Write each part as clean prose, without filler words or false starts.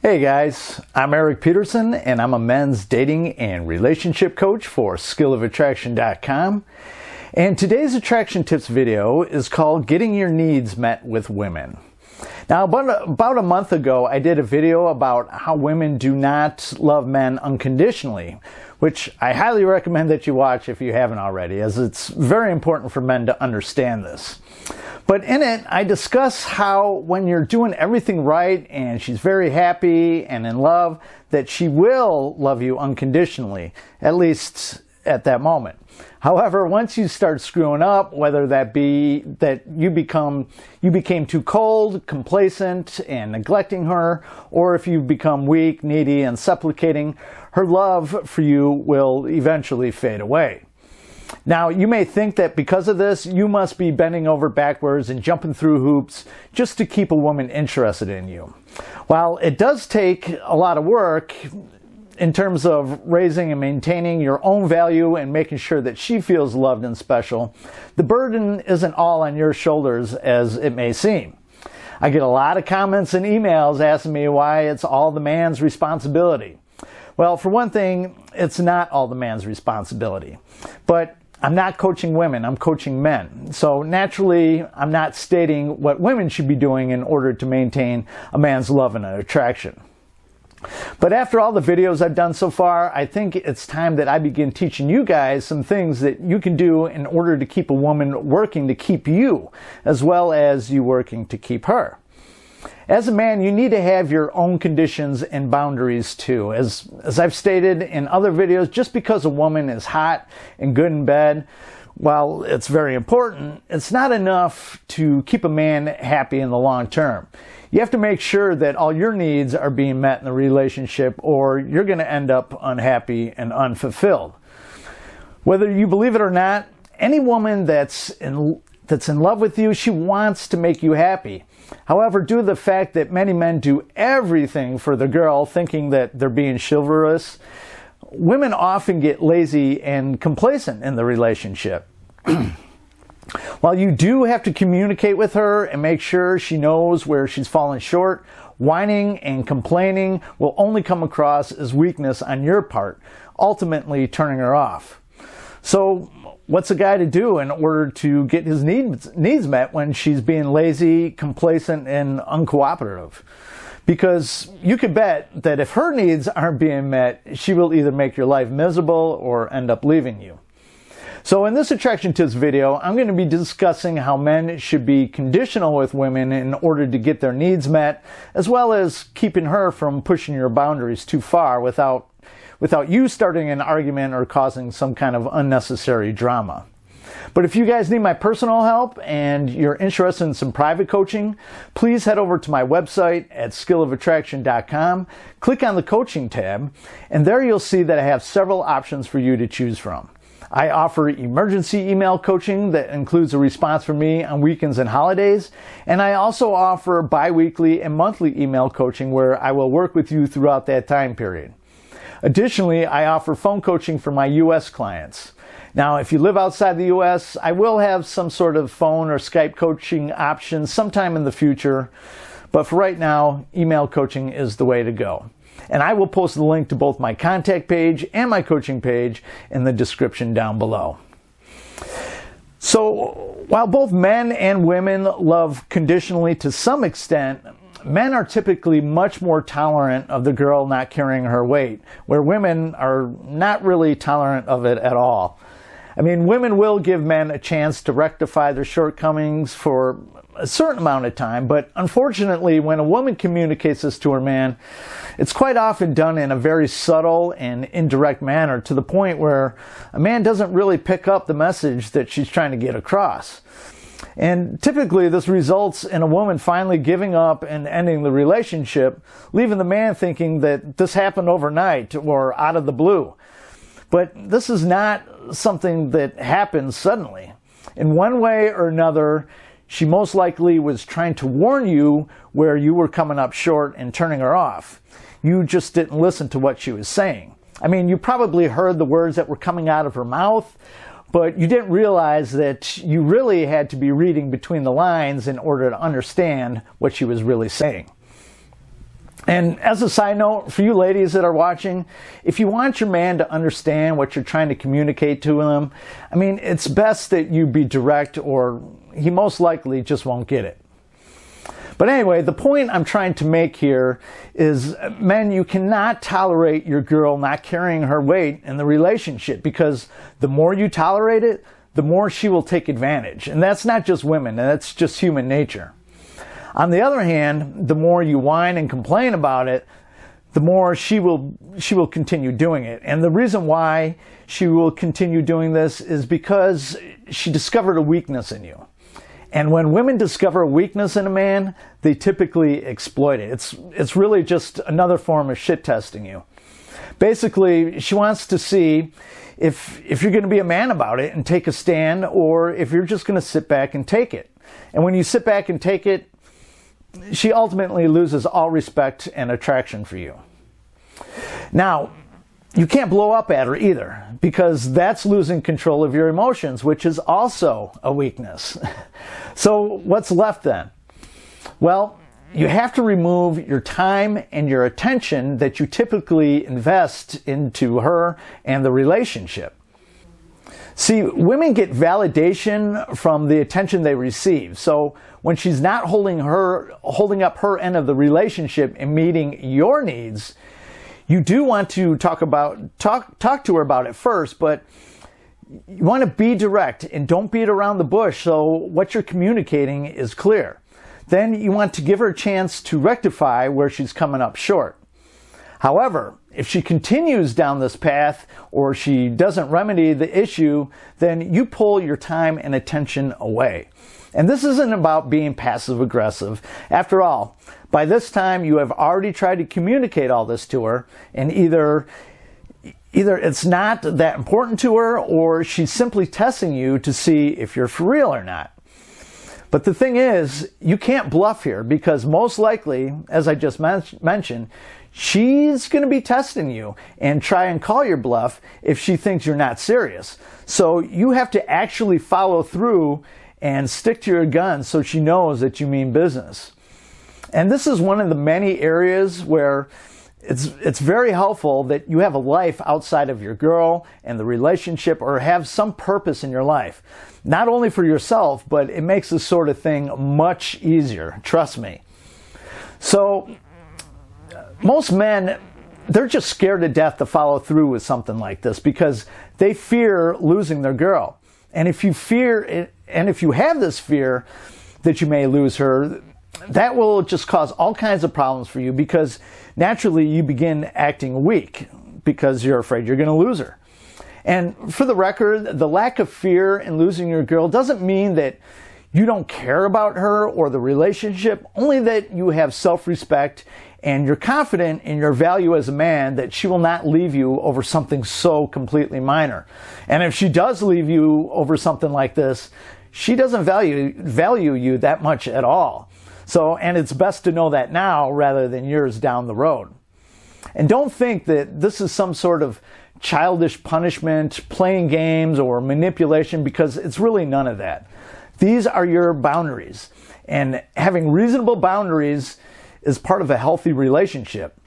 Hey guys, I'm Erik Peterson and I'm a men's dating and relationship coach for skillofattraction.com. And today's attraction tips video is called Getting Your Needs Met with Women. Now, about a month ago, I did a video about how women do not love men unconditionally, which I highly recommend that you watch if you haven't already, as it's very important for men to understand this. But in it, I discuss how when you're doing everything right and she's very happy and in love, that she will love you unconditionally, at least at that moment. However, once you start screwing up, whether that be that you became too cold, complacent, and neglecting her, or if you become weak, needy, and supplicating, her love for you will eventually fade away. Now, you may think that because of this, you must be bending over backwards and jumping through hoops just to keep a woman interested in you. While it does take a lot of work in terms of raising and maintaining your own value and making sure that she feels loved and special, the burden isn't all on your shoulders as it may seem. I get a lot of comments and emails asking me why it's all the man's responsibility. Well, for one thing, it's not all the man's responsibility. But I'm not coaching women, I'm coaching men. So naturally, I'm not stating what women should be doing in order to maintain a man's love and attraction. But after all the videos I've done so far, I think it's time that I begin teaching you guys some things that you can do in order to keep a woman working to keep you, as well as you working to keep her. As a man, you need to have your own conditions and boundaries too. As I've stated in other videos, just because a woman is hot and good in bed, while it's very important, it's not enough to keep a man happy in the long term. You have to make sure that all your needs are being met in the relationship, or you're going to end up unhappy and unfulfilled. Whether you believe it or not, any woman that's in love with you, she wants to make you happy. However, due to the fact that many men do everything for the girl, thinking that they're being chivalrous, women often get lazy and complacent in the relationship. While you do have to communicate with her and make sure she knows where she's fallen short, whining and complaining will only come across as weakness on your part, ultimately turning her off. So, what's a guy to do in order to get his needs met when she's being lazy, complacent, and uncooperative? Because you could bet that if her needs aren't being met, she will either make your life miserable or end up leaving you. So in this attraction tips video, I'm going to be discussing how men should be conditional with women in order to get their needs met, as well as keeping her from pushing your boundaries too far without you starting an argument or causing some kind of unnecessary drama. But if you guys need my personal help and you're interested in some private coaching, please head over to my website at skillofattraction.com, click on the coaching tab, and there you'll see that I have several options for you to choose from. I offer emergency email coaching that includes a response from me on weekends and holidays, and I also offer bi-weekly and monthly email coaching where I will work with you throughout that time period. Additionally, I offer phone coaching for my U.S. clients. Now, if you live outside the U.S., I will have some sort of phone or Skype coaching option sometime in the future, but for right now, email coaching is the way to go. And I will post the link to both my contact page and my coaching page in the description down below. So, while both men and women love conditionally to some extent, men are typically much more tolerant of the girl not carrying her weight, where women are not really tolerant of it at all. I mean, women will give men a chance to rectify their shortcomings for a certain amount of time, but unfortunately, when a woman communicates this to her man, it's quite often done in a very subtle and indirect manner, to the point where a man doesn't really pick up the message that she's trying to get across. And typically this results in a woman finally giving up and ending the relationship, leaving the man thinking that this happened overnight or out of the blue. But this is not something that happens suddenly. In one way or another, she most likely was trying to warn you where you were coming up short and turning her off. You just didn't listen to what she was saying. I mean, you probably heard the words that were coming out of her mouth, but you didn't realize that you really had to be reading between the lines in order to understand what she was really saying. And as a side note, for you ladies that are watching, if you want your man to understand what you're trying to communicate to him, I mean, it's best that you be direct, or he most likely just won't get it. But anyway, the point I'm trying to make here is, men, you cannot tolerate your girl not carrying her weight in the relationship, because the more you tolerate it, the more she will take advantage. And that's not just women, that's just human nature. On the other hand, the more you whine and complain about it, the more she will continue doing it. And the reason why she will continue doing this is because she discovered a weakness in you. And when women discover a weakness in a man, they typically exploit it. It's really just another form of shit testing you. Basically, she wants to see if you're going to be a man about it and take a stand, or if you're just going to sit back and take it. And when you sit back and take it, she ultimately loses all respect and attraction for you. Now, you can't blow up at her either, because that's losing control of your emotions, which is also a weakness. So what's left then? Well, you have to remove your time and your attention that you typically invest into her and the relationship. See, women get validation from the attention they receive. So when she's not holding up her end of the relationship and meeting your needs, you do want to talk to her about it first, but you want to be direct and don't beat around the bush, so what you're communicating is clear. Then you want to give her a chance to rectify where she's coming up short. However, if she continues down this path, or she doesn't remedy the issue, then you pull your time and attention away. And this isn't about being passive aggressive. After all, by this time you have already tried to communicate all this to her, and either it's not that important to her, or she's simply testing you to see if you're for real or not. But the thing is, you can't bluff here, because most likely, as I just mentioned, she's going to be testing you and try and call your bluff if she thinks you're not serious. So you have to actually follow through and stick to your guns so she knows that you mean business. And this is one of the many areas where it's very helpful that you have a life outside of your girl and the relationship, or have some purpose in your life. Not only for yourself, but it makes this sort of thing much easier. Trust me. So most men, they're just scared to death to follow through with something like this, because they fear losing their girl. And if you fear it, and if you have this fear that you may lose her, that will just cause all kinds of problems for you, because naturally you begin acting weak because you're afraid you're going to lose her. And for the record, the lack of fear in losing your girl doesn't mean that you don't care about her or the relationship, only that you have self-respect and you're confident in your value as a man, that she will not leave you over something so completely minor. And if she does leave you over something like this, she doesn't value you that much at all. So, and it's best to know that now rather than years down the road. And don't think that this is some sort of childish punishment, playing games, or manipulation, because it's really none of that. These are your boundaries. And having reasonable boundaries is part of a healthy relationship.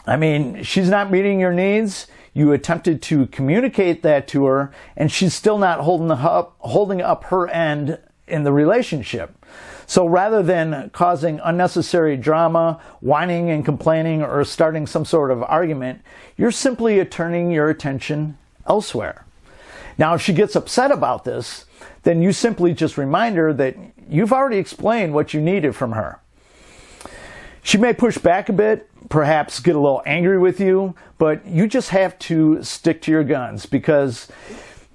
I mean, she's not meeting your needs. You attempted to communicate that to her, and she's still not holding up her end in the relationship. So rather than causing unnecessary drama, whining and complaining, or starting some sort of argument, you're simply turning your attention elsewhere. Now, if she gets upset about this, then you simply just remind her that you've already explained what you needed from her. She may push back a bit, perhaps get a little angry with you, but you just have to stick to your guns, because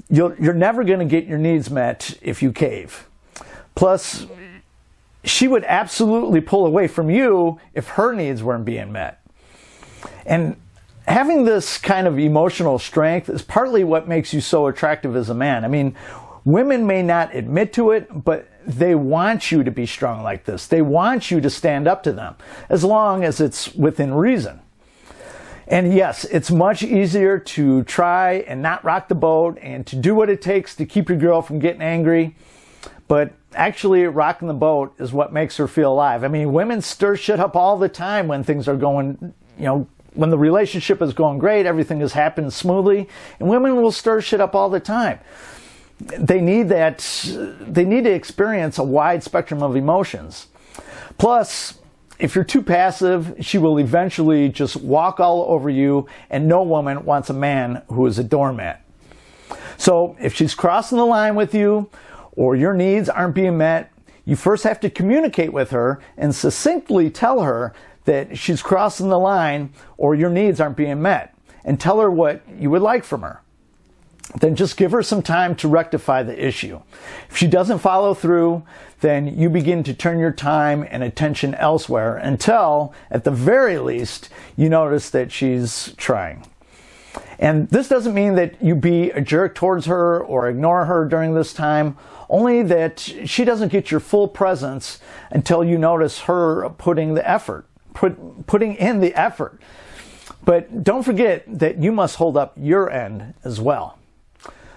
you're never going to get your needs met if you cave. Plus, she would absolutely pull away from you if her needs weren't being met. And having this kind of emotional strength is partly what makes you so attractive as a man. I mean, women may not admit to it, but they want you to be strong like this. They want you to stand up to them, as long as it's within reason. And yes, it's much easier to try and not rock the boat and to do what it takes to keep your girl from getting angry. but actually rocking the boat is what makes her feel alive. I mean, women stir shit up all the time when things are going, when the relationship is going great, everything is happening smoothly, and women will stir shit up all the time. They need to experience a wide spectrum of emotions. Plus, if you're too passive, she will eventually just walk all over you, and no woman wants a man who is a doormat. So if she's crossing the line with you, or your needs aren't being met, you first have to communicate with her and succinctly tell her that she's crossing the line or your needs aren't being met, and tell her what you would like from her. Then just give her some time to rectify the issue. If she doesn't follow through, then you begin to turn your time and attention elsewhere until, at the very least, you notice that she's trying. And this doesn't mean that you be a jerk towards her or ignore her during this time, only that she doesn't get your full presence until you notice her putting in the effort. But don't forget that you must hold up your end as well.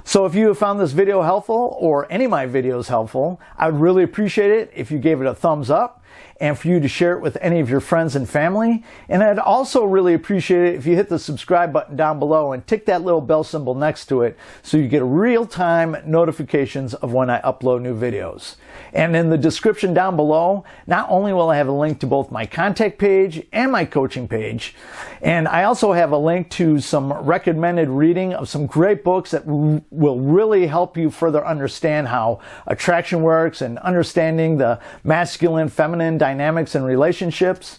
So if you have found this video helpful, or any of my videos helpful, I would really appreciate it if you gave it a thumbs up, and for you to share it with any of your friends and family. And I'd also really appreciate it if you hit the subscribe button down below and tick that little bell symbol next to it so you get real-time notifications of when I upload new videos. And in the description down below, not only will I have a link to both my contact page and my coaching page, and I also have a link to some recommended reading of some great books that will really help you further understand how attraction works and understanding the masculine-feminine dynamics and relationships.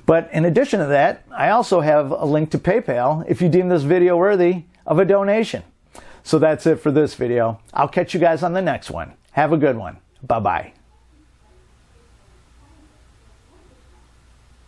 But in addition to that, I also have a link to PayPal if you deem this video worthy of a donation. So that's it for this video. I'll catch you guys on the next one. Have a good one. Bye-bye.